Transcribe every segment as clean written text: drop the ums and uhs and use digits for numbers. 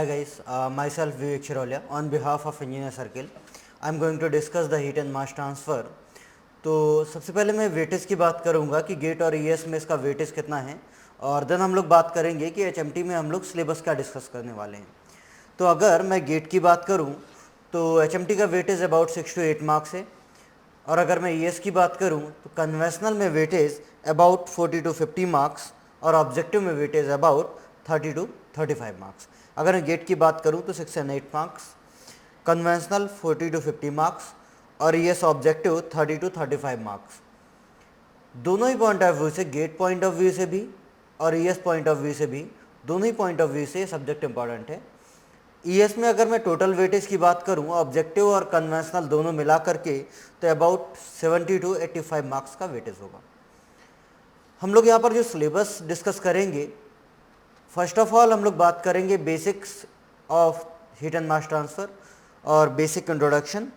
Hi guys, myself Vivek Chirolia. On behalf of Engineer Circle, I am going to discuss the heat and mass transfer. तो सबसे पहले मैं weightage की बात करूंगा कि गेट और ईएस में इसका वेटेज कितना है, और देन हम लोग बात करेंगे कि एचएमटी में हम लोग सिलेबस का डिस्कस करने वाले हैं। तो अगर मैं गेट की बात करूं तो एचएमटी का वेटेज अबाउट 6 to 8 मार्क्स है, और अगर मैं ईएस की बात करूं तो कन्वेंशनल में वेटेज अबाउट 40 to 50 मार्क्स और ऑब्जेक्टिव में वेटेज अबाउट 30 to 35 मार्क्स। अगर मैं गेट की बात करूं तो 6 and 8 marks, conventional 40 to 50 marks और ईएस ऑब्जेक्टिव 30 to 35 मार्क्स। दोनों ही पॉइंट ऑफ व्यू से, गेट पॉइंट ऑफ व्यू से भी और ईएस पॉइंट ऑफ व्यू से भी, दोनों ही पॉइंट ऑफ व्यू से सब्जेक्ट इंपॉर्टेंट है। ईएस में अगर मैं टोटल वेटेज की बात करूं ऑब्जेक्टिव और कन्वेंशनल दोनों मिला करके, तो अबाउट 70 to 85 मार्क्स का वेटेज होगा। हम लोग यहाँ पर जो सिलेबस डिस्कस करेंगे, फर्स्ट ऑफ ऑल हम लोग बात करेंगे basics of heat and mass transfer और बेसिक इंट्रोडक्शन।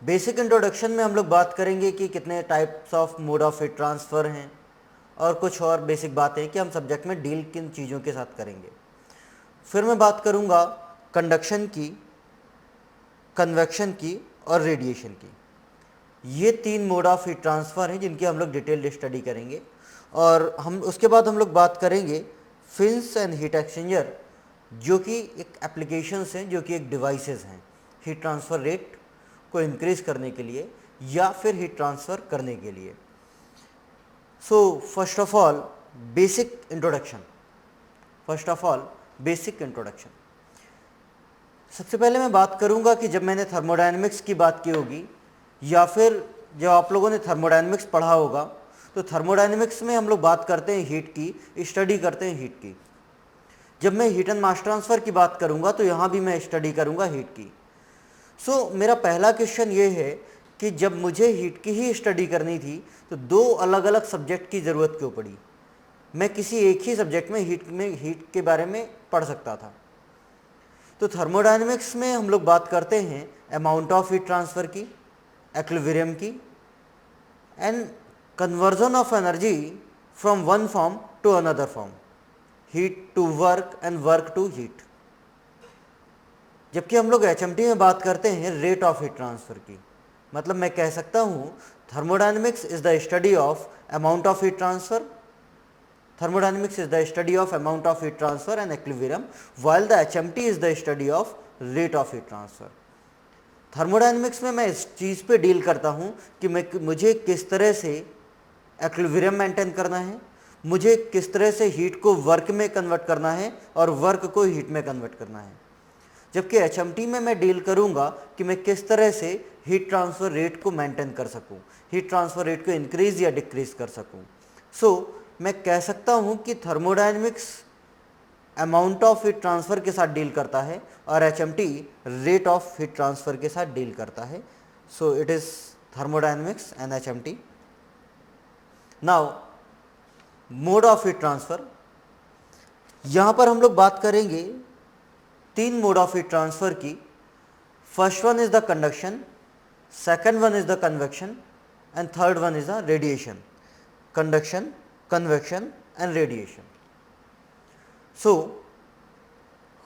बेसिक इंट्रोडक्शन में हम लोग बात करेंगे कि कितने types of mode of heat transfer हैं, और कुछ और बेसिक बातें कि हम सब्जेक्ट में डील किन चीज़ों के साथ करेंगे। फिर मैं बात करूंगा कंडक्शन की, कन्वेक्शन की और रेडिएशन की। ये 3 मोड ऑफ हीट ट्रांसफ़र हैं जिनकी हम लोग डिटेल्ड स्टडी करेंगे। और हम उसके बाद हम लोग बात करेंगे फिन्स एंड हीट एक्सचेंजर, जो कि एक एप्लीकेशंस हैं, जो कि एक डिवाइसेस हैं हीट ट्रांसफ़र रेट को इंक्रीज़ करने के लिए या फिर हीट ट्रांसफ़र करने के लिए। सो first of all basic introduction. Basic introduction. सबसे पहले मैं बात करूंगा कि जब मैंने थर्मोडायनेमिक्स की बात की होगी या फिर जब आप लोगों ने थर्मोडायनेमिक्स पढ़ा होगा, तो थर्मोडायनेमिक्स में हम लोग बात करते हैं हीट की, स्टडी करते हैं हीट की। जब मैं हीट एंड मास ट्रांसफ़र की बात करूंगा तो यहाँ भी मैं स्टडी करूंगा हीट की। सो मेरा पहला क्वेश्चन ये है कि जब मुझे हीट की ही स्टडी करनी थी तो 2 अलग अलग सब्जेक्ट की ज़रूरत क्यों पड़ी? मैं किसी एक ही सब्जेक्ट में हीट के बारे में पढ़ सकता था। तो थर्मोडायनेमिक्स में हम लोग बात करते हैं अमाउंट ऑफ हीट ट्रांसफ़र की, एक्विलिब्रियम की, and conversion of energy from one form to another form, heat to work and work to heat. जबकि हम लोग एचएमटी में बात करते हैं रेट ऑफ हीट ट्रांसफ़र की। मतलब मैं कह सकता हूँ thermodynamics is the study of amount of heat transfer, thermodynamics is the study of amount of heat transfer and equilibrium, while the HMT is the study of rate of heat transfer. Thermodynamics में मैं इस चीज़ पे deal करता हूँ कि मुझे किस तरह से एक्विलिब्रियम मेंटेन करना है, मुझे किस तरह से हीट को वर्क में कन्वर्ट करना है और वर्क को हीट में कन्वर्ट करना है। जबकि एचएमटी में मैं डील करूँगा कि मैं किस तरह से हीट ट्रांसफ़र रेट को मेंटेन कर सकूँ, हीट ट्रांसफ़र रेट को इंक्रीज़ या डिक्रीज़ कर सकूँ। सो मैं कह सकता हूं कि thermodynamics amount of heat transfer के साथ डील करता है और HMT rate of heat transfer के साथ डील करता है। So it is thermodynamics and HMT. Now mode of heat transfer, यहाँ पर हम लोग बात करेंगे 3 मोड ऑफ हीट ट्रांसफ़र की। First one is the conduction, second one is the convection and third one is the radiation. Conduction, convection and radiation. So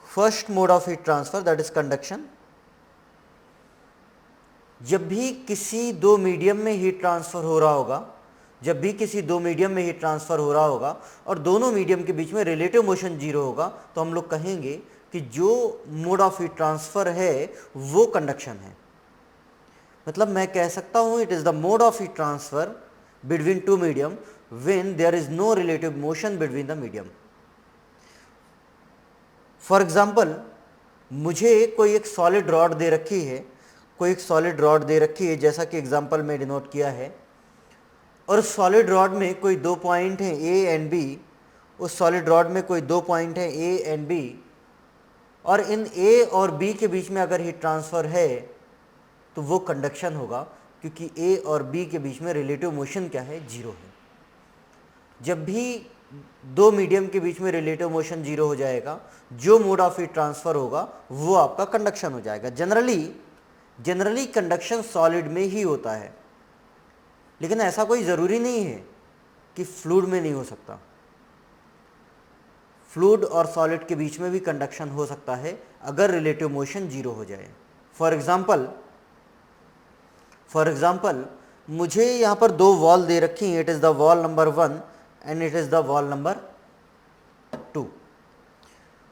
first mode of heat transfer, that is conduction. जब भी किसी 2 medium में heat transfer हो रहा होगा, जब भी किसी 2 मीडियम में हीट ट्रांसफ़र हो रहा होगा और दोनों मीडियम के बीच में रिलेटिव मोशन 0 होगा, तो हम लोग कहेंगे कि जो मोड ऑफ हीट ट्रांसफ़र है वो कंडक्शन है। मतलब मैं कह सकता हूँ it is the mode of heat transfer between 2 medium when there is no relative motion between the medium. For example, मुझे कोई एक सॉलिड रॉड दे रखी है, कोई एक सॉलिड रॉड दे रखी है जैसा कि एग्जांपल में डिनोट किया है, और सॉलिड रॉड में कोई 2 पॉइंट हैं ए एंड बी। उस सॉलिड रॉड में कोई 2 पॉइंट हैं ए एंड बी, और इन ए और बी के बीच में अगर हीट ट्रांसफ़र है तो वो कंडक्शन होगा, क्योंकि ए और बी के बीच में रिलेटिव मोशन क्या है? 0 है। जब भी 2 मीडियम के बीच में रिलेटिव मोशन 0 हो जाएगा, जो मोड ऑफ हीट ट्रांसफ़र होगा वो आपका कंडक्शन हो जाएगा। जनरली कंडक्शन सॉलिड में ही होता है, लेकिन ऐसा कोई ज़रूरी नहीं है कि फ्लूइड में नहीं हो सकता। फ्लूइड और सॉलिड के बीच में भी कंडक्शन हो सकता है अगर रिलेटिव मोशन जीरो हो जाए। फॉर एग्जाम्पल मुझे यहाँ पर दो वॉल दे रखी हैं, it is the wall number 1 and it is the wall number 2,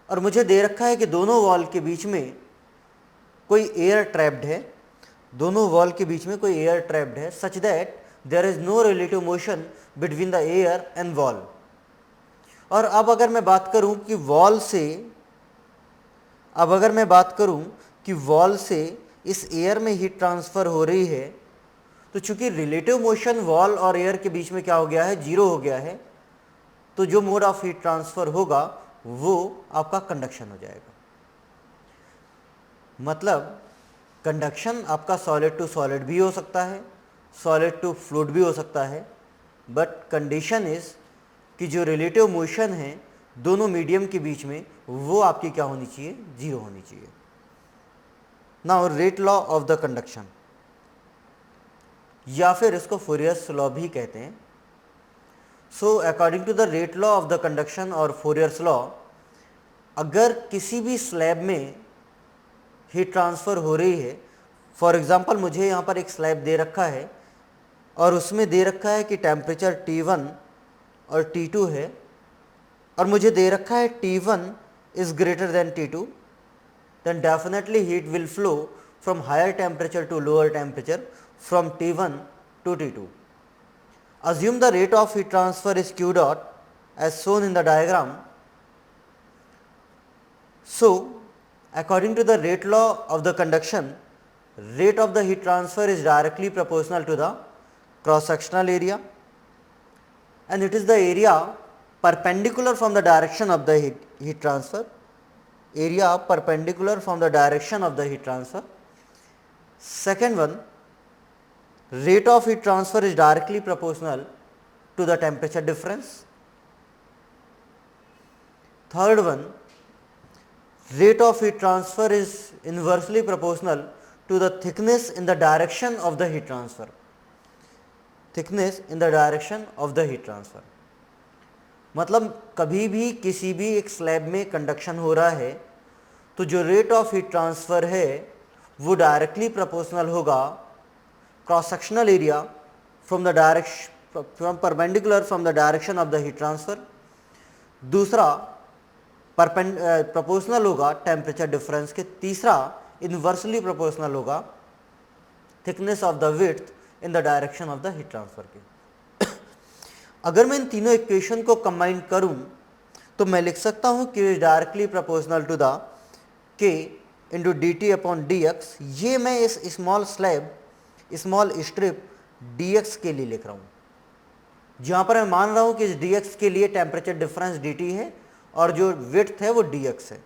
और मुझे दे रखा है कि दोनों वॉल के बीच में कोई एयर ट्रैप्ड है, दोनों वॉल के बीच में कोई एयर ट्रैप्ड है such that there is no relative motion between the air and wall. और अब अगर मैं बात करूं कि वॉल से इस एयर में हीट ट्रांसफ़र हो रही है, तो चूंकि रिलेटिव मोशन वॉल और एयर के बीच में क्या हो गया है, जीरो हो गया है, तो जो मोड ऑफ हीट ट्रांसफ़र होगा वो आपका कंडक्शन हो जाएगा। मतलब कंडक्शन आपका सॉलिड टू सॉलिड भी हो सकता है, सॉलिड टू फ्लूइड भी हो सकता है, बट कंडीशन इज कि जो रिलेटिव मोशन है दोनों मीडियम के बीच में वो आपकी क्या होनी चाहिए, जीरो होनी चाहिए। Now rate law of the conduction, या फिर इसको फूरियर्स लॉ भी कहते हैं। So according to the rate law of the conduction और फूरियर्स लॉ, अगर किसी भी स्लैब में हीट ट्रांसफ़र हो रही है, फॉर एग्जांपल मुझे यहाँ पर एक स्लैब दे रखा है और उसमें दे रखा है कि टेम्परेचर T1 और T2 है, और मुझे दे रखा है T1 is greater than T2, then definitely heat will flow from higher temperature to lower temperature from T1 to T2. Assume the rate of heat transfer is Q dot as shown in the diagram. So according to the rate law of the conduction, rate of the heat transfer is directly proportional to the cross sectional area, and it is the area perpendicular from the direction of the heat transfer. Area perpendicular from the direction of the heat transfer. Second one, rate of heat transfer is directly proportional to the temperature difference. Third one, rate of heat transfer is inversely proportional to the thickness in the direction of the heat transfer. Thickness in the direction of the heat transfer. मतलब कभी भी किसी भी एक slab में conduction हो रहा है तो जो रेट ऑफ हीट ट्रांसफ़र है वो डायरेक्टली प्रोपोर्शनल होगा cross sectional area from perpendicular from the direction of the heat transfer. दूसरा प्रोपोर्शनल होगा टेम्परेचर डिफरेंस के। तीसरा इन्वर्सली प्रोपोर्शनल होगा thickness of the width in the direction of the heat transfer के। अगर मैं इन तीनों इक्वेशन को कंबाइन करूं तो मैं लिख सकता हूं कि is directly proportional to the K into D T upon D X. ये मैं इस स्मॉल स्ट्रिप डी एक्स के लिए लिख रहा हूं, जहां पर मैं मान रहा हूं कि इस डी एक्स के लिए टेम्परेचर डिफरेंस डी टी है और जो विड्थ है वो डी एक्स है।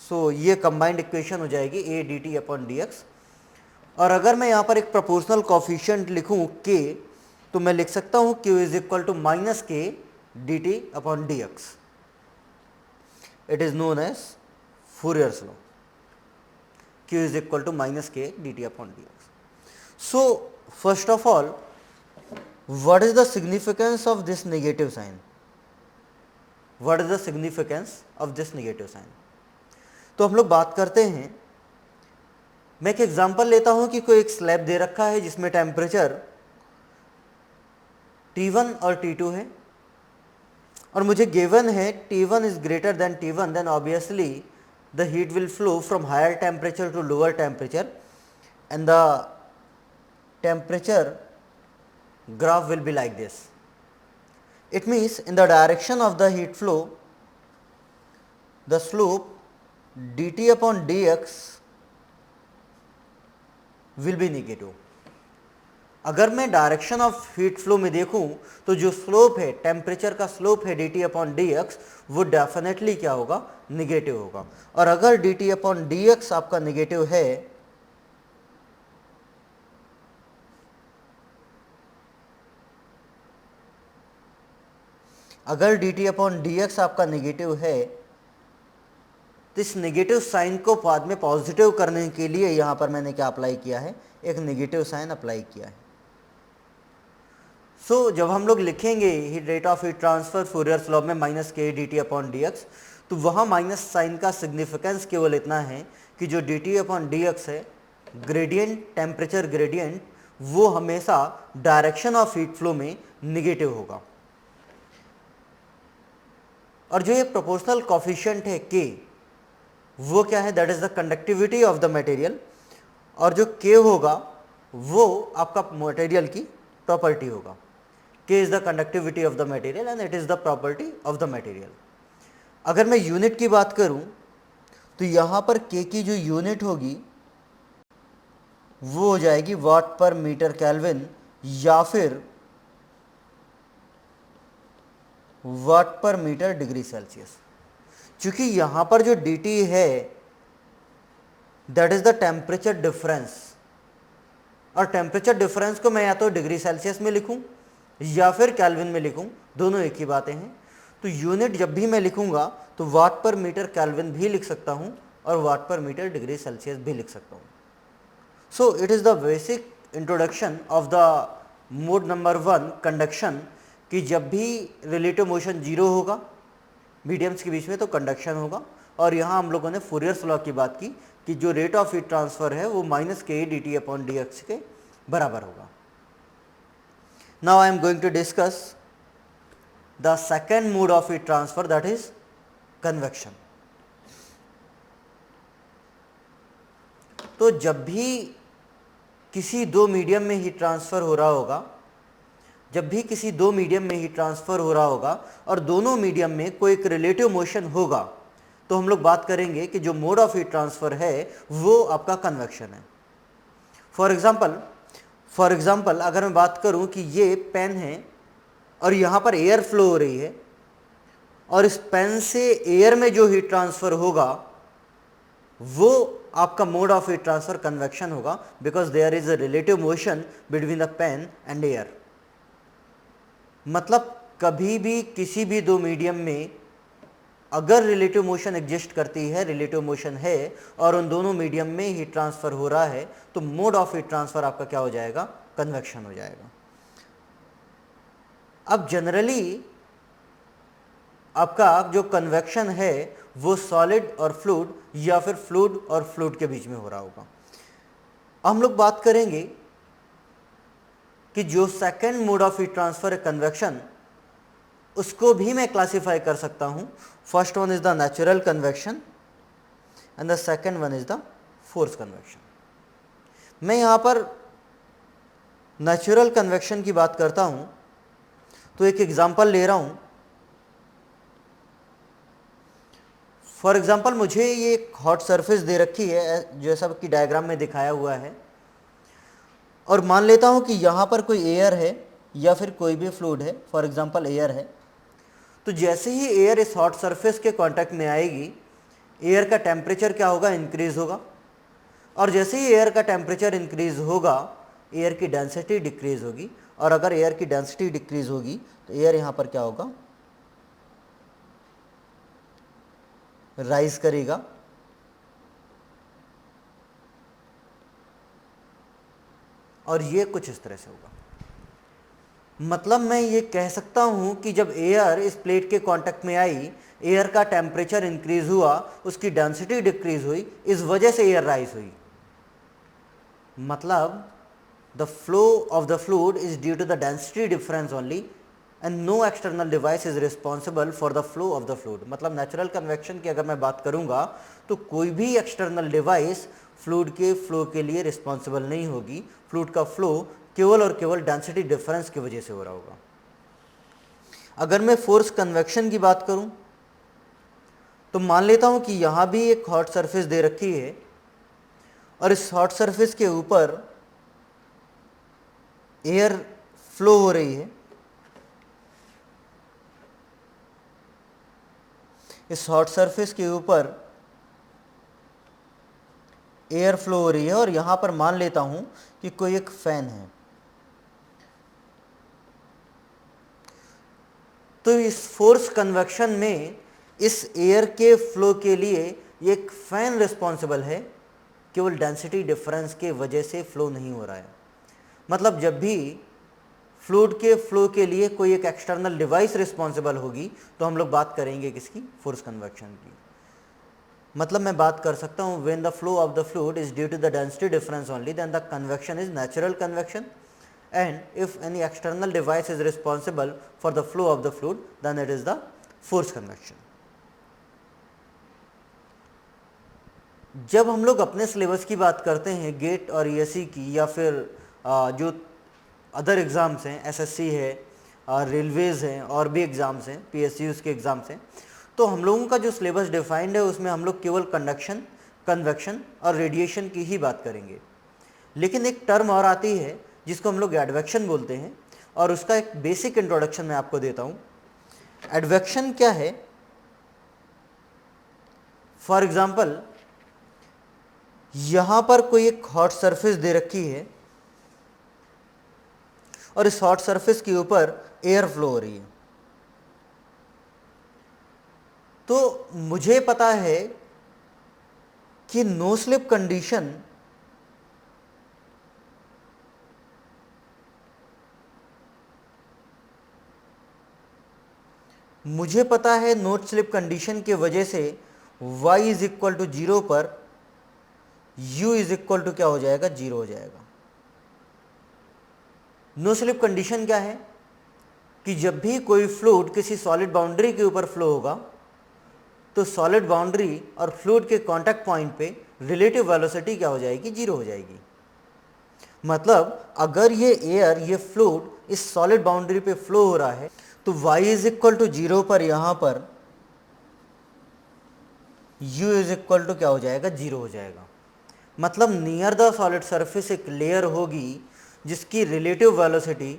सो ये कंबाइंड इक्वेशन हो जाएगी A D T upon D x. और अगर मैं यहाँ पर एक प्रोपोर्शनल कोफिशिएंट लिखूँ के, तो मैं लिख सकता हूँ Q is equal to minus के D T upon D X. It is known as Fourier's law. Q is equal to minus के D T upon D X. So first of all, what is the significance of this negative sign? What is the significance of this negative sign? तो हम लोग बात करते हैं, मैं एक example लेता हूं कि कोई एक स्लैब दे रखा है जिसमें टेम्परेचर T1 और T2 है और मुझे गिवन है T1 is greater than T1, then obviously the heat will flow from higher temperature to lower temperature and the temperature graph will be like this. It means in the direction of the heat flow, the slope dt upon dx will be negative. अगर मैं direction of heat flow में देखूं तो जो slope है, temperature का slope है dt upon dx, वो डेफिनेटली क्या होगा, निगेटिव होगा। और अगर dt अपॉन dx आपका निगेटिव है अगर dt अपॉन dx आपका नेगेटिव है तो इस नेगेटिव साइन को बाद में पॉजिटिव करने के लिए यहाँ पर मैंने क्या अप्लाई किया है, एक नेगेटिव साइन अप्लाई किया है। जब हम लोग लिखेंगे rate of heat transfer Fourier's law में माइनस के D T upon D X, तो वहाँ माइनस साइन का सिग्निफिकेंस केवल इतना है कि जो D T upon D x है, ग्रेडियंट, टेम्परेचर ग्रेडियंट, वो हमेशा डायरेक्शन ऑफ हीट फ्लो में निगेटिव होगा। और जो ये प्रोपोर्शनल कॉफिशिएंट है के, वो क्या है, that is the conductivity of the material, और जो के होगा वो आपका मटेरियल की प्रॉपर्टी होगा। के is the conductivity of the material and it is the property of the material. अगर मैं यूनिट की बात करूं तो यहां पर के की जो यूनिट होगी वो हो जाएगी वाट पर मीटर केल्विन या फिर वाट पर मीटर डिग्री सेल्सियस। क्योंकि यहां पर जो dt है that is the temperature difference, और टेम्परेचर डिफरेंस को मैं या तो डिग्री सेल्सियस में लिखूं या फिर केल्विन में लिखूं, दोनों एक ही बातें हैं। तो यूनिट जब भी मैं लिखूंगा तो वाट पर मीटर केल्विन भी लिख सकता हूं और वाट पर मीटर डिग्री सेल्सियस भी लिख सकता हूं। So it is the basic introduction of the mode number 1 conduction, कि जब भी रिलेटिव मोशन जीरो होगा मीडियम्स के बीच में तो कंडक्शन होगा। और यहाँ हम लोगों ने फूरियर्स लॉ की बात की कि जो रेट ऑफ हीट ट्रांसफर है वो माइनस के D T upon D x के बराबर होगा। Now I am going to discuss the second mode of heat transfer, that is convection. तो जब भी किसी दो मीडियम में हीट ट्रांसफर हो रहा होगा, जब भी किसी दो मीडियम में हीट ट्रांसफर हो रहा होगा और दोनों मीडियम में कोई एक रिलेटिव मोशन होगा, तो हम लोग बात करेंगे कि जो मोड ऑफ हीट ट्रांसफर है वो आपका कन्वेक्शन है। फॉर एग्जाम्पल अगर मैं बात करूं कि ये पेन है और यहाँ पर एयर फ्लो हो रही है, और इस पेन से एयर में जो हीट ट्रांसफर होगा वो आपका mode of heat transfer convection होगा, because there is a relative motion between the pen and air. मतलब कभी भी किसी भी दो मीडियम में अगर रिलेटिव मोशन एग्जिस्ट करती है, रिलेटिव मोशन है, और उन दोनों मीडियम में हीट ट्रांसफर हो रहा है, तो मोड ऑफ हीट ट्रांसफर आपका क्या हो जाएगा, कन्वेक्शन हो जाएगा। अब जनरली आपका जो कन्वेक्शन है वो सॉलिड और फ्लूइड या फिर फ्लूइड और फ्लूइड के बीच में हो रहा होगा। हम लोग बात करेंगे कि जो second mode of heat transfer है कन्वेक्शन, उसको भी मैं क्लासिफाई कर सकता हूं। First one is the natural convection and the second one is the force convection. मैं यहां पर नेचुरल कन्वेक्शन की बात करता हूं तो एक एग्जांपल ले रहा हूं। फॉर एग्जांपल मुझे ये एक हॉट सरफेस दे रखी है जैसा कि डायग्राम में दिखाया हुआ है, और मान लेता हूं कि यहाँ पर कोई एयर है या फिर कोई भी फ्लूइड है, फॉर एग्जांपल एयर है। तो जैसे ही एयर इस हॉट सरफेस के कांटेक्ट में आएगी, एयर का टेम्परेचर क्या होगा, इंक्रीज होगा, और जैसे ही एयर का टेम्परेचर इंक्रीज होगा एयर की डेंसिटी डिक्रीज होगी, और अगर एयर की डेंसिटी डिक्रीज होगी तो एयर यहाँ पर क्या होगा, राइज करेगा। और ये कुछ इस तरह से होगा। मतलब मैं ये कह सकता हूं कि जब एयर इस प्लेट के कांटेक्ट में आई, एयर का टेम्परेचर इंक्रीज हुआ, उसकी डेंसिटी डिक्रीज हुई, इस वजह से एयर राइज हुई। मतलब the flow of the fluid is due to the density difference only and no external device is responsible for the flow of the fluid. मतलब नेचुरल कन्वेक्शन की अगर मैं बात करूंगा तो कोई भी एक्सटर्नल डिवाइस फ्लूइड के फ्लो के लिए रिस्पॉन्सिबल नहीं होगी। फ्लूइड का फ्लो केवल और केवल डेंसिटी डिफरेंस की वजह से हो रहा होगा। अगर मैं फोर्स कन्वेक्शन की बात करूं तो मान लेता हूं कि यहां भी एक हॉट सरफेस दे रखी है और इस हॉट सरफेस के ऊपर एयर फ्लो हो रही है। इस हॉट सरफेस के ऊपर एयर फ्लो हो रही है और यहां पर मान लेता हूं कि कोई एक फैन है। तो इस फोर्स कन्वेक्शन में इस एयर के फ्लो के लिए एक फैन रिस्पॉन्सिबल है, केवल डेंसिटी डिफरेंस के वजह से फ्लो नहीं हो रहा है। मतलब जब भी फ्लूइड के फ्लो के लिए कोई एक एक्सटर्नल डिवाइस रिस्पॉन्सिबल होगी, तो हम लोग बात करेंगे किसकी, फोर्स कन्वेक्शन की। मतलब मैं बात कर सकता हूँ when the flow of the fluid is due to the density difference only then the convection is natural convection, and if any external device is responsible for the flow of the fluid then it is the force convection। जब हम लोग अपने syllabus की बात करते हैं gate और ESC की, या फिर जो अदर एग्ज़ाम्स हैं, एसएससी है, रेलवेज़ हैं, और भी एग्ज़ाम्स हैं, पीएसयूज़ के एग्ज़ाम्स हैं, तो हम लोगों का जो सिलेबस डिफाइंड है उसमें हम लोग केवल कंडक्शन, कन्वेक्शन और रेडिएशन की ही बात करेंगे। लेकिन एक टर्म और आती है जिसको हम लोग एडवेक्शन बोलते हैं, और उसका एक बेसिक इंट्रोडक्शन मैं आपको देता हूँ। एडवेक्शन क्या है? फॉर एग्जाम्पल, यहाँ पर कोई एक हॉट सरफेस दे रखी है और इस हॉट सरफेस के ऊपर एयर फ्लो हो रही है, तो मुझे पता है कि नो स्लिप कंडीशन मुझे पता है नो स्लिप कंडीशन के वजह से y इज इक्वल टू 0 पर u इज इक्वल टू क्या हो जाएगा, 0 हो जाएगा। नो स्लिप कंडीशन क्या है कि जब भी कोई फ्लूइड किसी सॉलिड बाउंड्री के ऊपर फ्लो होगा तो सॉलिड बाउंड्री और फ्लूइड के कांटेक्ट पॉइंट पे रिलेटिव वेलोसिटी क्या हो जाएगी, 0 हो जाएगी। मतलब अगर ये एयर, ये फ्लूइड इस सॉलिड बाउंड्री पे फ्लो हो रहा है तो y इज इक्वल टू 0 पर यहां पर u इज इक्वल टू क्या हो जाएगा, 0 हो जाएगा। मतलब नियर द सॉलिड सरफेस एक लेयर होगी जिसकी रिलेटिव वेलोसिटी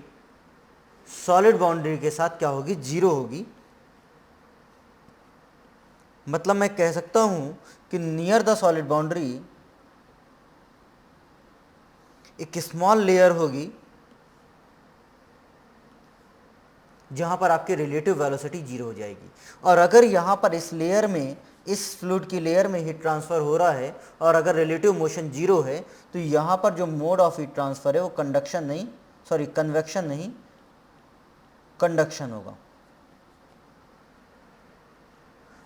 सॉलिड बाउंड्री के साथ क्या होगी, 0 होगी। मतलब मैं कह सकता हूं कि नियर द सॉलिड बाउंड्री एक स्मॉल लेयर होगी जहां पर आपकी रिलेटिव वेलोसिटी 0 हो जाएगी। और अगर यहां पर इस लेयर में, इस फ्लूइड की लेयर में हीट ट्रांसफ़र हो रहा है और अगर रिलेटिव मोशन 0 है तो यहां पर जो मोड ऑफ हीट ट्रांसफ़र है वो कंडक्शन नहीं, सॉरी कन्वेक्शन नहीं, कंडक्शन होगा।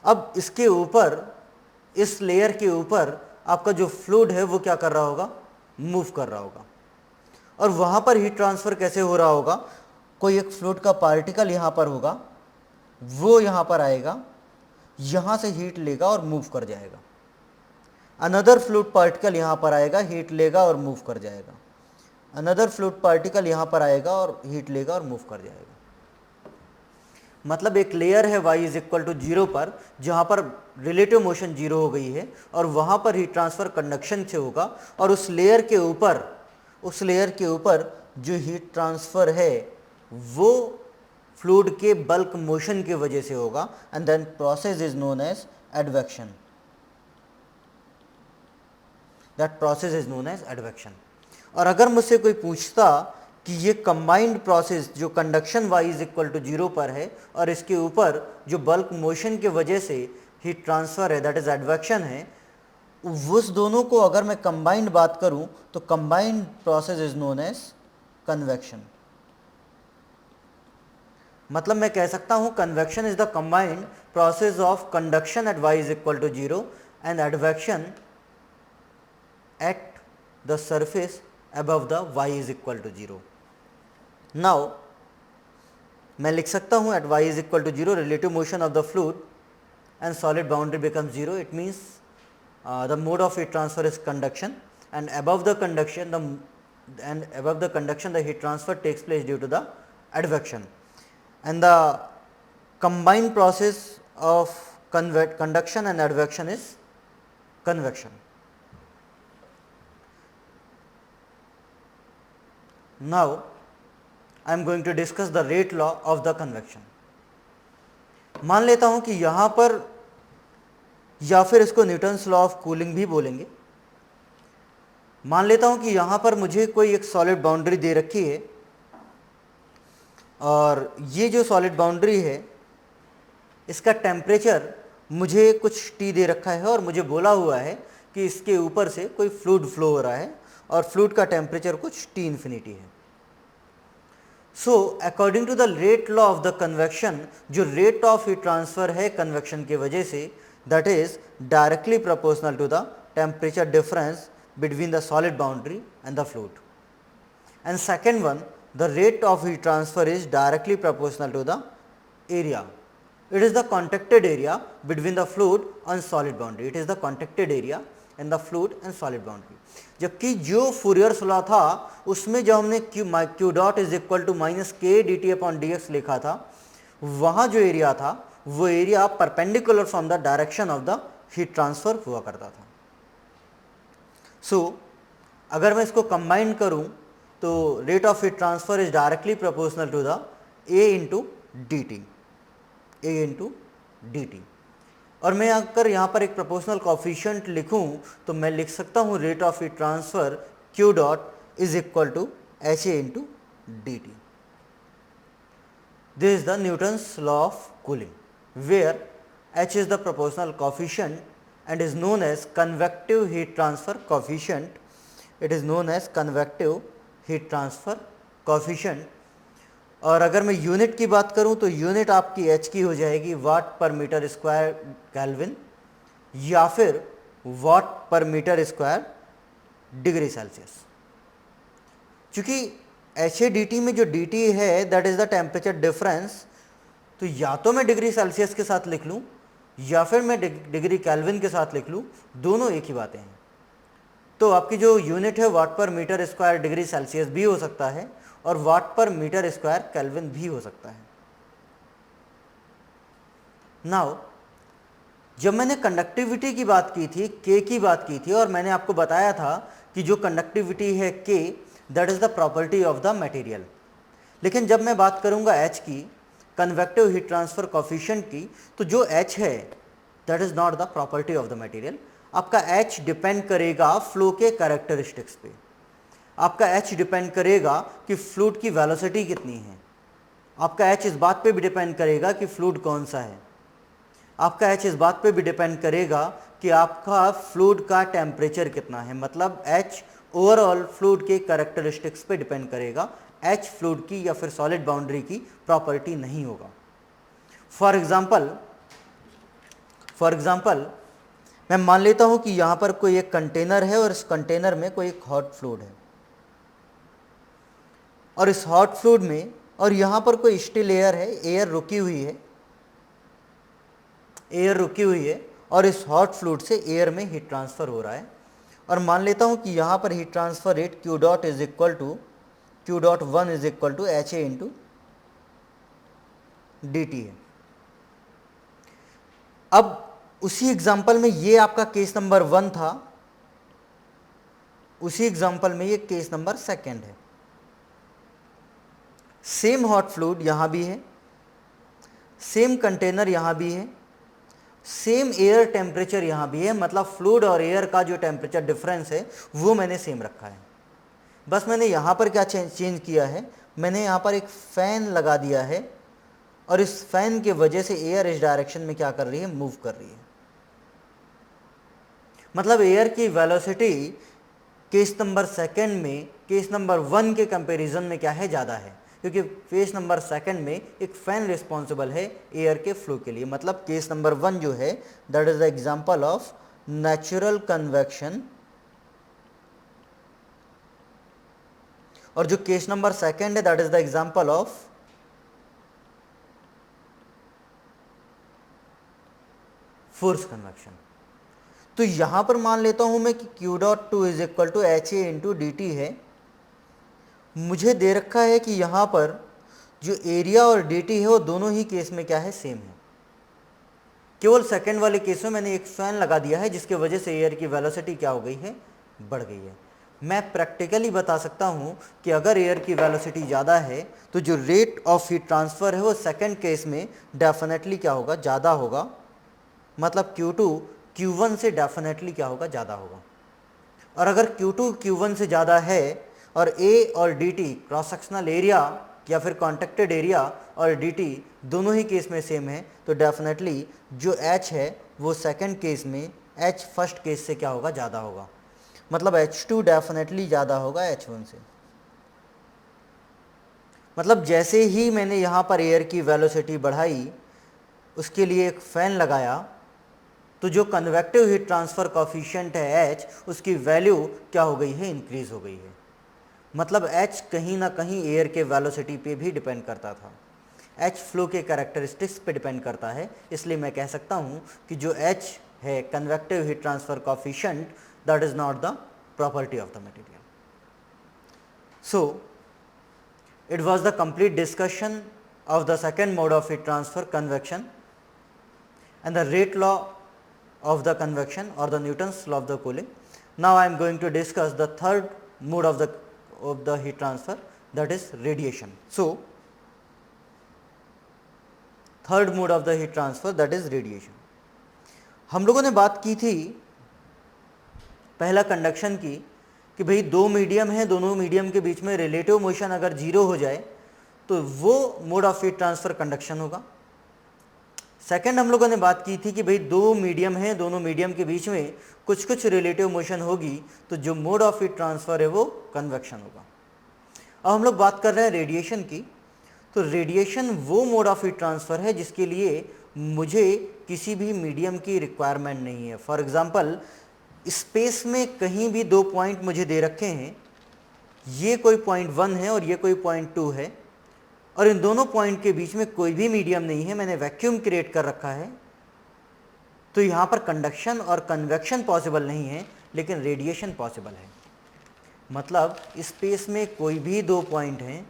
अब इसके ऊपर, इस लेयर के ऊपर आपका जो फ्लूइड है वो क्या कर रहा होगा, मूव कर रहा होगा। और वहां पर हीट ट्रांसफ़र कैसे हो रहा होगा, कोई एक फ्लूइड का पार्टिकल यहाँ पर होगा, वो यहाँ पर आएगा, यहाँ से हीट लेगा और मूव कर जाएगा। अनदर फ्लूइड पार्टिकल यहाँ पर आएगा, हीट लेगा और मूव कर जाएगा। अनदर फ्लूइड पार्टिकल यहाँ पर आएगा और हीट लेगा और मूव कर जाएगा। मतलब एक लेयर है y इज इक्वल टू 0 पर जहाँ पर रिलेटिव मोशन 0 हो गई है और वहाँ पर हीट ट्रांसफ़र कंडक्शन से होगा, और उस लेयर के ऊपर जो हीट ट्रांसफ़र है वो फ्लूइड के बल्क मोशन की वजह से होगा, and then process is known as advection. That process is known as advection. और अगर मुझसे कोई पूछता कि ये कंबाइंड प्रोसेस जो conduction y is equal to 0 पर है और इसके ऊपर जो बल्क मोशन की वजह से हीट ट्रांसफ़र है दैट इज एडवेक्शन है, उस दोनों को अगर मैं कंबाइंड बात करूं तो combined process is known as convection. मतलब मैं कह सकता हूं convection is the combined process of conduction at y is equal to 0 and advection at the surface above the y is equal to 0. Now मैं लिख सकता हूँ at y is equal to 0 relative motion of the fluid and solid boundary becomes 0. It means the mode of heat transfer is conduction, and above the conduction the heat transfer takes place due to the advection, and the combined process of conduction and advection is convection. Now I am going to discuss the rate law of the convection. मान लेता हूं कि यहां पर, या फिर इसको Newton's law of cooling भी बोलेंगे, मान लेता हूं कि यहां पर मुझे कोई एक सॉलिड बाउंड्री दे रखी है और ये जो सॉलिड बाउंड्री है इसका टेम्परेचर मुझे कुछ T दे रखा है और मुझे बोला हुआ है कि इसके ऊपर से कोई फ्लूइड फ्लो हो रहा है और फ्लूइड का टेम्परेचर कुछ T इन्फिनिटी है। So according to the rate law of the convection, जो रेट ऑफ हीट ट्रांसफर है कन्वेक्शन की वजह से, that is directly proportional to the temperature difference between the solid boundary and the fluid. And second one, the rate of heat transfer is directly proportional to the area. It is the contacted area between the fluid and solid boundary. It is the contacted area and the fluid and solid boundary. जबकि जो फूरियर्स law था उसमें जब हमने q dot is equal to minus के D T upon D X लिखा था, वहाँ जो एरिया था वो area perpendicular from the direction of the heat transfer हुआ करता था. सो अगर मैं इसको कंबाइन करूँ तो rate of heat transfer is directly proportional to the a into D t. और मैं अगर यहाँ पर एक प्रोपोर्शनल कोफिशिएंट लिखूँ तो मैं लिख सकता हूँ rate of heat transfer q dot is equal to h a into D t. This is the Newton's law of cooling where h is the proportional coefficient and is known as convective heat transfer coefficient. It is known as convective heat transfer coefficient. और अगर मैं unit की बात करूं तो unit आपकी H की हो जाएगी वाट पर मीटर स्क्वायर केल्विन या फिर वाट पर मीटर स्क्वायर डिग्री सेल्सियस. चूंकि एच ए डी टी में जो डी टी है that is the temperature difference, तो या तो मैं डिग्री सेल्सियस के साथ लिख लूं या फिर मैं डिग्री केल्विन के साथ लिख लूँ, दोनों एक ही बातें हैं. तो आपकी जो यूनिट है वाट पर मीटर स्क्वायर डिग्री सेल्सियस भी हो सकता है और वाट पर मीटर स्क्वायर केल्विन भी हो सकता है. नाउ जब मैंने कंडक्टिविटी की बात की थी, के की बात की थी, और मैंने आपको बताया था कि जो कंडक्टिविटी है के that is the property of the material. लेकिन जब मैं बात करूंगा एच की, कन्वेक्टिव हीट ट्रांसफर कोफिशिएंट की, तो जो H है that is not the property of the material. आपका H डिपेंड करेगा फ्लो के कैरेक्टरिस्टिक्स पे. आपका H डिपेंड करेगा कि फ्लूइड की वेलोसिटी कितनी है. आपका H इस बात पे भी डिपेंड करेगा कि फ्लूइड कौन सा है. आपका H इस बात पे भी डिपेंड करेगा कि आपका फ्लूइड का टेम्परेचर कितना है. मतलब H ओवरऑल फ्लूइड के कैरेक्टरिस्टिक्स पे डिपेंड करेगा. H फ्लूइड की या फिर सॉलिड बाउंड्री की प्रॉपर्टी नहीं होगा. फॉर एग्जाम्पल मैं मान लेता हूं कि यहां पर कोई एक कंटेनर है और इस कंटेनर में कोई एक हॉट फ्लूइड है, और इस हॉट फ्लूइड में, और यहां पर कोई स्टिल एयर है, एयर रुकी हुई है और इस हॉट फ्लूइड से एयर में हीट ट्रांसफर हो रहा है. और मान लेता हूं कि यहां पर heat transfer rate q dot is equal to q dot one is equal to h a into D t है. अब उसी एग्जाम्पल में ये आपका केस नंबर 1 था, उसी एग्जाम्पल में ये केस नंबर 2 है. सेम हॉट फ्लूइड यहां भी है, सेम कंटेनर यहां भी है, सेम एयर टेम्परेचर यहां भी है. मतलब फ्लूइड और एयर का जो टेम्परेचर डिफरेंस है वो मैंने सेम रखा है. बस मैंने यहाँ पर क्या चेंज किया है, मैंने यहाँ पर एक फ़ैन लगा दिया है और इस फैन के वजह से एयर इस डायरेक्शन में क्या कर रही है, मूव कर रही है. मतलब एयर की वेलोसिटी केस नंबर 2 में केस नंबर 1 के कंपैरिजन में क्या है, ज़्यादा है, क्योंकि केस नंबर 2 में एक फैन रिस्पॉन्सिबल है एयर के फ्लो के लिए. मतलब केस नंबर 1 जो है that is the example of natural convection, और जो केस नंबर 2 है that is the example of force convection. तो यहां पर मान लेता हूं मैं कि q dot two is equal to h a into D t है. मुझे दे रखा है कि यहां पर जो एरिया और डी टी है वो दोनों ही केस में क्या है, सेम है. केवल सेकंड वाले केस में मैंने एक फैन लगा दिया है जिसकी वजह से एयर की वेलोसिटी क्या हो गई है, बढ़ गई है. मैं प्रैक्टिकली बता सकता हूं कि अगर एयर की वेलोसिटी ज़्यादा है तो जो रेट ऑफ हीट ट्रांसफ़र है वो सेकंड केस में डेफिनेटली क्या होगा, ज़्यादा होगा. मतलब Q2 Q1 से डेफिनेटली क्या होगा, ज़्यादा होगा. और अगर Q2 Q1 से ज़्यादा है और A और DT क्रॉस सेक्शनल एरिया या फिर कॉन्टेक्टेड एरिया और DT दोनों ही केस में सेम है, तो डेफिनेटली जो H है वो सेकंड केस में H फर्स्ट केस से क्या होगा, ज़्यादा होगा. मतलब H2 डेफिनेटली ज़्यादा होगा H1 से. मतलब जैसे ही मैंने यहाँ पर एयर की वेलोसिटी बढ़ाई, उसके लिए एक फ़ैन लगाया, तो जो कन्वेक्टिव हीट ट्रांसफ़र कॉफिशिएंट है H, उसकी वैल्यू क्या हो गई है, इंक्रीज़ हो गई है। मतलब H कहीं ना कहीं एयर के वेलोसिटी पे भी डिपेंड करता था, H फ्लो के कैरेक्टरिस्टिक्स पे डिपेंड करता है। इसलिए मैं कह सकता हूँ कि जो H है convective heat transfer coefficient, that is not the property of the material. So it was the complete discussion of the second mode of heat transfer, convection, and the rate law of the convection or the Newton's law of the cooling. Now I am going to discuss the third mode of the heat transfer, that is radiation. So third mode of the heat transfer, that is radiation. हम लोगों ने बात की थी पहला conduction की कि भाई दो मीडियम है, दोनों मीडियम के बीच में रिलेटिव मोशन अगर जीरो हो जाए तो वो mode of heat transfer conduction होगा। सेकंड हम लोगों ने बात की थी कि भाई दो मीडियम है, दोनों मीडियम के बीच में कुछ कुछ रिलेटिव मोशन होगी तो जो मोड ऑफ हीट ट्रांसफर है वो कन्वेक्शन होगा। अब हम लोग बात कर रहे हैं रेडिएशन की। तो रेडिएशन वो मोड ऑफ हीट ट्रांसफर है जिसके लिए मुझे किसी भी मीडियम की रिक्वायरमेंट नहीं है। फॉर एग्जांपल स्पेस में कहीं भी दो पॉइंट मुझे दे रखे हैं, ये कोई पॉइंट 1 है और ये कोई पॉइंट 2 है, और इन दोनों पॉइंट के बीच में कोई भी मीडियम नहीं है, मैंने वैक्यूम क्रिएट कर रखा है, तो यहाँ पर कंडक्शन और कन्वेक्शन पॉसिबल नहीं है, लेकिन रेडिएशन पॉसिबल है। मतलब स्पेस में कोई भी दो पॉइंट हैं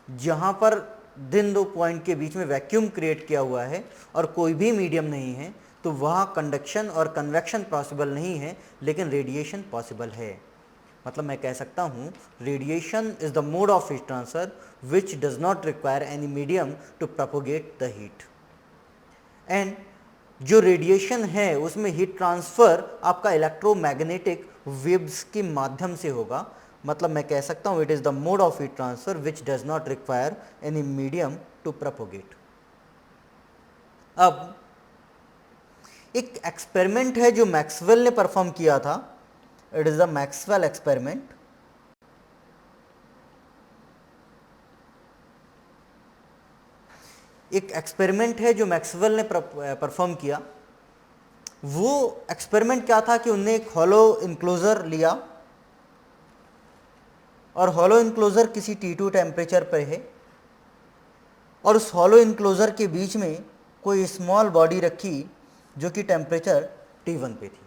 जहाँ पर जिन दो पॉइंट के बीच में वैक्यूम क्रिएट किया हुआ है और कोई भी मीडियम नहीं है, तो वहाँ कंडक्शन और कन्वेक्शन पॉसिबल नहीं है, लेकिन रेडिएशन पॉसिबल है। मतलब मैं कह सकता हूँ radiation is the mode of heat transfer which does not require any medium to propagate the heat. And जो रेडिएशन है उसमें हीट ट्रांसफर आपका इलेक्ट्रोमैग्नेटिक वेव्स के माध्यम से होगा। मतलब मैं कह सकता हूँ it is the mode of heat transfer which does not require any medium to propagate. अब एक एक्सपेरिमेंट है जो मैक्सवेल ने परफॉर्म किया था, it is the Maxwell experiment. एक एक्सपेरिमेंट है जो मैक्सवेल ने परफॉर्म किया। वो एक्सपेरिमेंट क्या था कि उनने एक हॉलो इनक्लोजर लिया और हॉलो इनक्लोजर किसी T2 टेम्परेचर पर है और उस हॉलो इनक्लोजर के बीच में कोई स्मॉल बॉडी रखी जो कि टेम्परेचर T1 पे थी,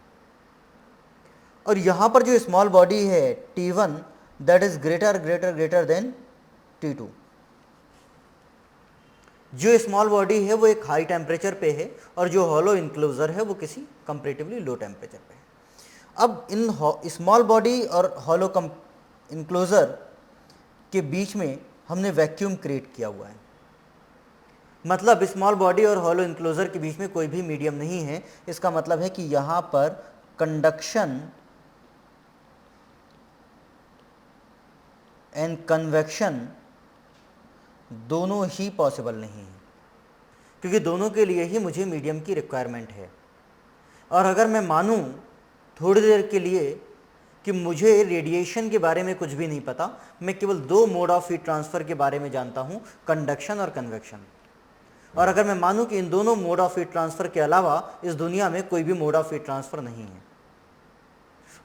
और यहाँ पर जो स्मॉल बॉडी है T1 that is greater then T2। जो स्मॉल बॉडी है वो एक हाई टेम्परेचर पे है और जो हॉलो इनक्लोजर है वो किसी कंपैरेटिवली लो टेम्परेचर पे है। अब इन स्मॉल बॉडी और हॉलो इनक्लोजर के बीच में हमने वैक्यूम क्रिएट किया हुआ है। मतलब स्मॉल बॉडी और हॉलो इनक्लोजर के बीच में कोई भी मीडियम नहीं है। इसका मतलब है कि यहाँ पर कंडक्शन एंड कन्वेक्शन दोनों ही पॉसिबल नहीं है, क्योंकि दोनों के लिए ही मुझे मीडियम की रिक्वायरमेंट है। और अगर मैं मानूं थोड़ी देर के लिए कि मुझे रेडिएशन के बारे में कुछ भी नहीं पता, मैं केवल दो मोड ऑफ हीट ट्रांसफ़र के बारे में जानता हूं, कंडक्शन और कन्वेक्शन, और अगर मैं मानूं कि इन दोनों मोड ऑफ हीट ट्रांसफ़र के अलावा इस दुनिया में कोई भी मोड ऑफ हीट ट्रांसफ़र नहीं है,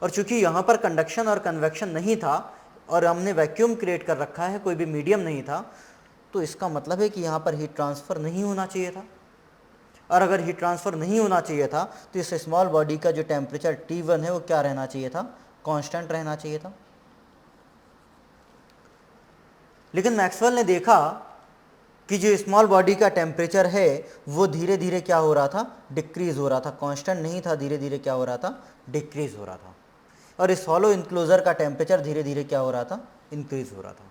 और चूंकि यहाँ पर कंडक्शन और कन्वेक्शन नहीं था और हमने वैक्यूम क्रिएट कर रखा है, कोई भी मीडियम नहीं था, तो इसका मतलब है कि यहाँ पर हीट ट्रांसफ़र नहीं होना चाहिए था। और अगर हीट ट्रांसफ़र नहीं होना चाहिए था तो इस स्मॉल बॉडी का जो टेम्परेचर T1 है वो क्या रहना चाहिए था, कांस्टेंट रहना चाहिए था। लेकिन मैक्सवेल ने देखा कि जो स्मॉल बॉडी का टेम्परेचर है वो धीरे धीरे क्या हो रहा था, डिक्रीज़ हो रहा था, कांस्टेंट नहीं था, धीरे धीरे क्या हो रहा था, डिक्रीज़ हो रहा था। और इस हॉलो इनक्लोजर का टेम्परेचर धीरे धीरे क्या हो रहा था, इंक्रीज़ हो रहा था।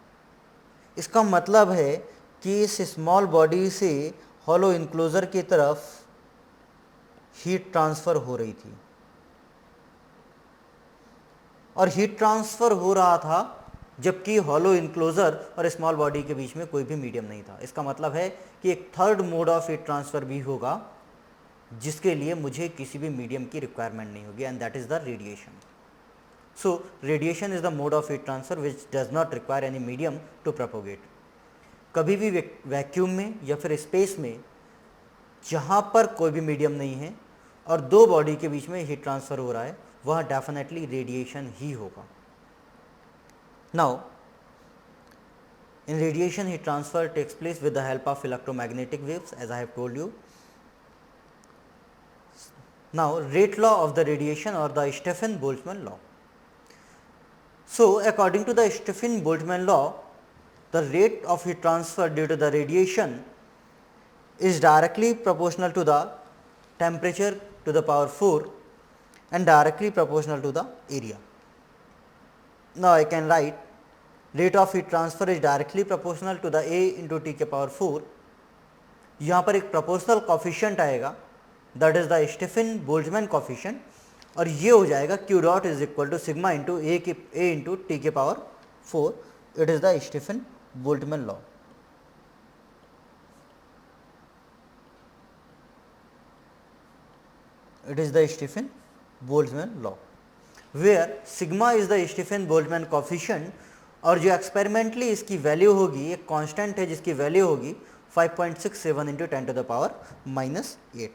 इसका मतलब है कि इस स्मॉल बॉडी से हॉलो इनक्लोजर की तरफ हीट ट्रांसफ़र हो रही थी, और हीट ट्रांसफ़र हो रहा था जबकि हॉलो इनक्लोजर और स्मॉल बॉडी के बीच में कोई भी मीडियम नहीं था। इसका मतलब है कि एक third mode of heat transfer भी होगा जिसके लिए मुझे किसी भी मीडियम की रिक्वायरमेंट नहीं होगी, and that is the radiation. So radiation is the mode of heat transfer which does not require any medium to propagate. कभी भी वैक्यूम में या फिर स्पेस में जहाँ पर कोई भी मीडियम नहीं है और दो बॉडी के बीच में हीट ट्रांसफ़र हो रहा है, वह डेफिनेटली रेडिएशन ही होगा। Now in radiation, heat transfer takes place with the help of electromagnetic waves, as I have told you. Now, rate law of the radiation or the Stefan-Boltzmann law. So, according to the Stefan-Boltzmann law, the rate of heat transfer due to the radiation is directly proportional to the temperature to the power 4 and directly proportional to the area. Now, I can write rate of heat transfer is directly proportional to the A into T के power 4. यहाँ पर एक proportional coefficient आएगा, that is the Stefan-Boltzmann coefficient, और ये हो जाएगा Q dot is equal to sigma into A into T के power 4. It is the Stefan-Boltzmann law. It is the Stefan-Boltzmann law, where sigma is the Stefan-Boltzmann coefficient और जो experimentally इसकी value होगी, एक कांस्टेंट है जिसकी वैल्यू होगी 5.67 into 10 to the power -8,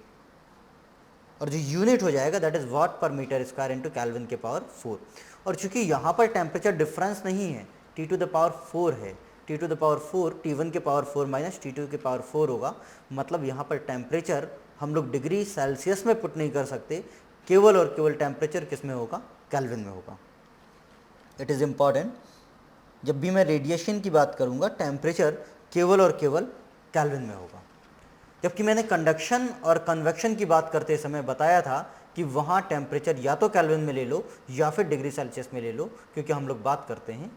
और जो यूनिट हो जाएगा दैट इज़ वाट पर मीटर स्क्वायर इंटू केल्विन के पावर 4. और चूंकि यहाँ पर टेम्परेचर डिफरेंस नहीं है, T टू द पावर 4 है, T to the power 4 T1 के पावर 4 माइनस T2 के पावर 4 होगा, मतलब यहाँ पर टेम्परेचर हम लोग डिग्री सेल्सियस में पुट नहीं कर सकते, केवल और केवल टेम्परेचर किस में होगा, केल्विन में होगा. इट इज़ इम्पॉर्टेंट, जब भी मैं रेडिएशन की बात करूंगा टेम्परेचर केवल और केवल केल्विन में होगा. जबकि मैंने कंडक्शन और कन्वेक्शन की बात करते समय बताया था कि वहाँ टेम्परेचर या तो केल्विन में ले लो या फिर डिग्री सेल्सियस में ले लो, क्योंकि हम लोग बात करते हैं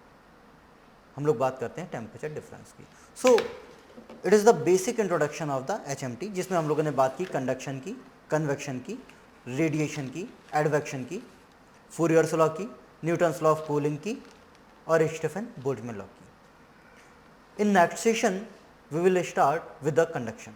टेम्परेचर डिफरेंस की. So it is the basic introduction of the HMT, जिसमें हम लोगों ने बात की कंडक्शन की, कन्वेक्शन की, रेडिएशन की, एडवेक्शन की, फूरियर्स लॉ की, न्यूटन्स लॉ ऑफ कूलिंग की और Stefan-Boltzmann law की. In next session we will start with the conduction.